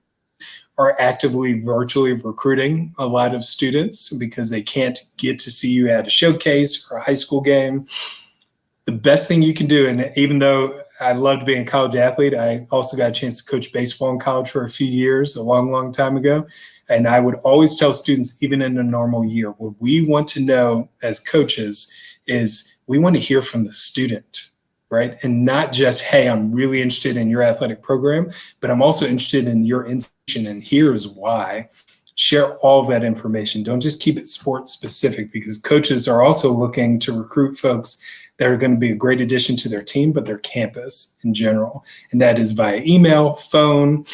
are actively virtually recruiting a lot of students because they can't get to see you at a showcase or a high school game. The best thing you can do, and even though I loved being a college athlete, I also got a chance to coach baseball in college for a few years, a long, long time ago. And I would always tell students, even in a normal year, what we want to know as coaches is we want to hear from the student, right? And not just, hey, I'm really interested in your athletic program, but I'm also interested in your institution, and here's why. Share all of that information. Don't just keep it sports specific, because coaches are also looking to recruit folks that are going to be a great addition to their team, but their campus in general. And that is via email, phone,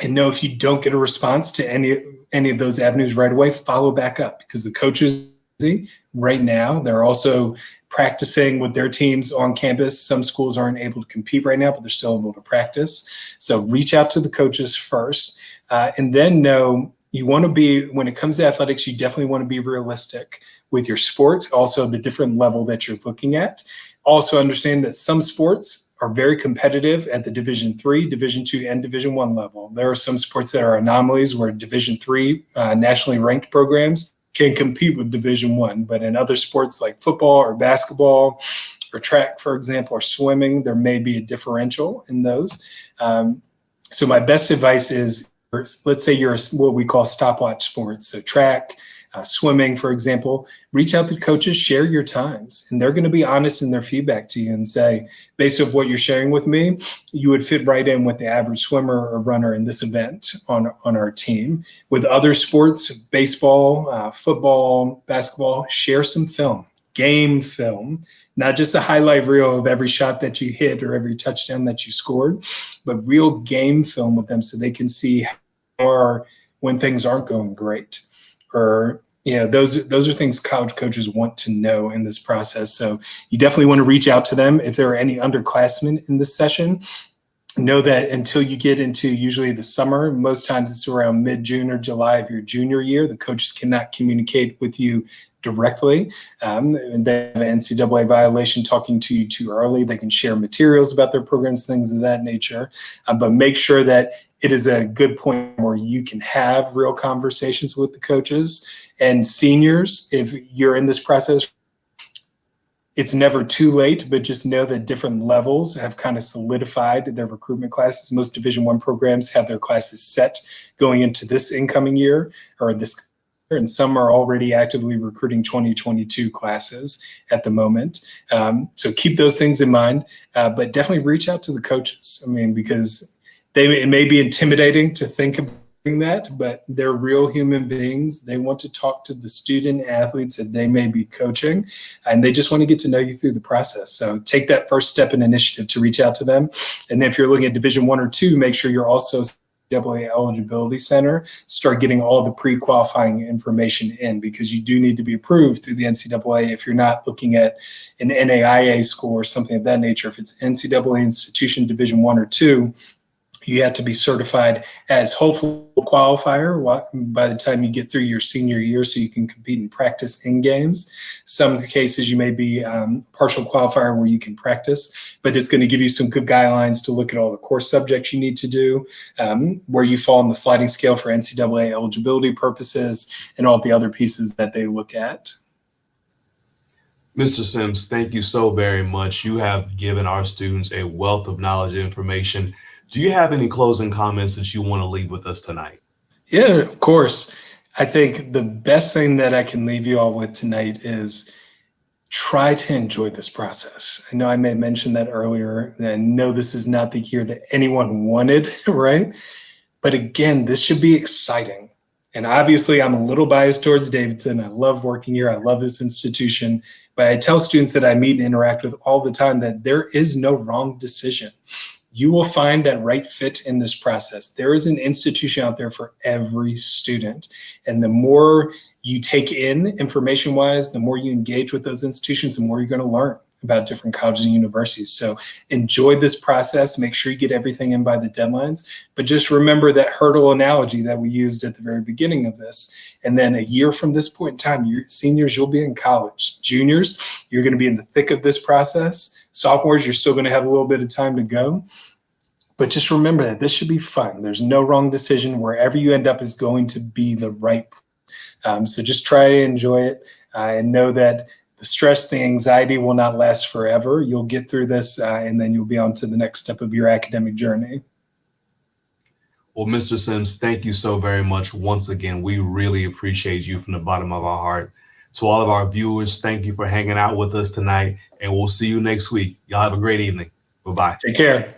and know if you don't get a response to any of those avenues right away, follow back up, because the coaches right now, they're also practicing with their teams on campus. Some schools aren't able to compete right now, but they're still able to practice. So reach out to the coaches first, and then know you want to be, when it comes to athletics, you definitely want to be realistic with your sport, also the different level that you're looking at. Also understand that some sports are very competitive at the Division III, Division II, and Division I level. There are some sports that are anomalies where Division III nationally ranked programs can compete with Division I, but in other sports like football or basketball or track, for example, or swimming, there may be a differential in those. So my best advice is, let's say you're what we call stopwatch sports, so track, swimming, for example, reach out to coaches, share your times, and they're going to be honest in their feedback to you and say, based on what you're sharing with me, you would fit right in with the average swimmer or runner in this event on our team. With other sports, baseball, football, basketball, share some film, game film, not just a highlight reel of every shot that you hit or every touchdown that you scored, but real game film with them so they can see how when things aren't going great. Or those are things college coaches want to know in this process. So you definitely want to reach out to them. If there are any underclassmen in this session, know that until you get into usually the summer, most times it's around mid-June or July of your junior year, the coaches cannot communicate with you directly. And they have an NCAA violation talking to you too early. They can share materials about their programs, things of that nature. But make sure that it is a good point where you can have real conversations with the coaches. And seniors, if you're in this process, it's never too late, but just know that different levels have kind of solidified their recruitment classes. Most Division I programs have their classes set going into this incoming year or this, and some are already actively recruiting 2022 classes at the moment. So keep those things in mind, but definitely reach out to the coaches. I mean, because it may be intimidating to think about that, but they're real human beings. They want to talk to the student athletes that they may be coaching, and they just want to get to know you through the process. So take that first step in initiative to reach out to them. And if you're looking at Division I or II, make sure you're also NCAA Eligibility Center, start getting all the pre-qualifying information in, because you do need to be approved through the NCAA if you're not looking at an NAIA school or something of that nature. If it's NCAA institution Division I or II, you have to be certified as hopefully a qualifier by the time you get through your senior year so you can compete and practice in games. Some cases you may be partial qualifier where you can practice, but it's going to give you some good guidelines to look at all the course subjects you need to do, where you fall on the sliding scale for NCAA eligibility purposes, and all the other pieces that they look at. Mr. Sims, thank you so very much. You have given our students a wealth of knowledge and information. Do you have any closing comments that you want to leave with us tonight? Yeah, of course. I think the best thing that I can leave you all with tonight is try to enjoy this process. I know I may have mentioned that earlier. I know this is not the year that anyone wanted, right? But again, this should be exciting. And obviously, I'm a little biased towards Davidson. I love working here. I love this institution. But I tell students that I meet and interact with all the time that there is no wrong decision. You will find that right fit in this process. There is an institution out there for every student. And the more you take in information-wise, the more you engage with those institutions, the more you're going to learn about different colleges and universities. So enjoy this process. Make sure you get everything in by the deadlines. But just remember that hurdle analogy that we used at the very beginning of this. And then a year from this point in time, seniors, you'll be in college. Juniors, you're going to be in the thick of this process. Sophomores, you're still going to have a little bit of time to go. But just remember that this should be fun. There's no wrong decision. Wherever you end up is going to be the right. So just try to enjoy it and know that the stress, the anxiety will not last forever. You'll get through this and then you'll be on to the next step of your academic journey. Well, Mr. Sims, thank you so very much. Once again, we really appreciate you from the bottom of our heart. To all of our viewers, thank you for hanging out with us tonight, and we'll see you next week. Y'all have a great evening. Bye-bye. Take care.